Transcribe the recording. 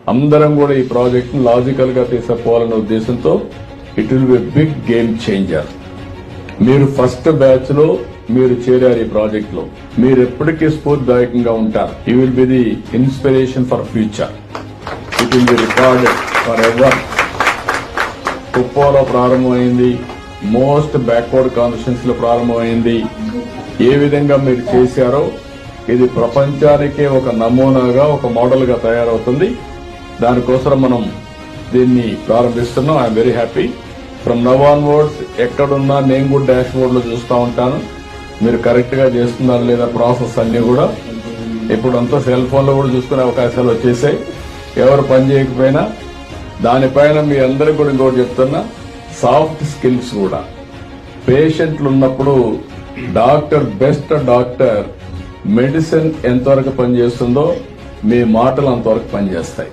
అందరం కూడా ఈ ప్రాజెక్ట్ ను లాజికల్ గా తీసుకుపోవాలనే ఉద్దేశంతో it will be big game changer. మీరు ఫస్ట్ బ్యాచ్ లో మీరు చేరారు ఈ ప్రాజెక్ట్ లో. మీరు ఎప్పటికీ స్ఫూర్తిదాయకంగా ఉంటారు. You will be the inspiration for future. It will be recorded for ever. కుప్పంలో ప్రారంభమైంది, మోస్ట్ బ్యాక్వర్డ్ కాన్స్టిట్యుయెన్సీ లో ప్రారంభమైంది. ఏ విధంగా మీరు చేశారో ఇది ప్రపంచానికే ఒక నమూనాగా, ఒక మోడల్ గా తయారవుతుంది. దానికోసం మనం దీన్ని ప్రారంభిస్తున్నాం. I'm very happy. From now onwards ఎక్కడున్నా నేను కూడా డాష్ బోర్డ్ లో చూస్తూ ఉంటాను మీరు కరెక్ట్ గా చేస్తున్నారు లేదా ప్రాసెస్ అన్ని కూడా. ఇప్పుడు అంతా సెల్ ఫోన్ లో కూడా చూసుకునే అవకాశాలు వచ్చేసాయి. ఎవరు పని చేయకపోయినా దానిపైన మీ అందరికీ కూడా ఇంకోటి చెప్తున్నా, సాఫ్ట్ స్కిల్స్ కూడా. పేషెంట్లు ఉన్నప్పుడు డాక్టర్, బెస్ట్ డాక్టర్ మెడిసిన్ ఎంతవరకు పనిచేస్తుందో మీ మాటలు అంతవరకు పనిచేస్తాయి.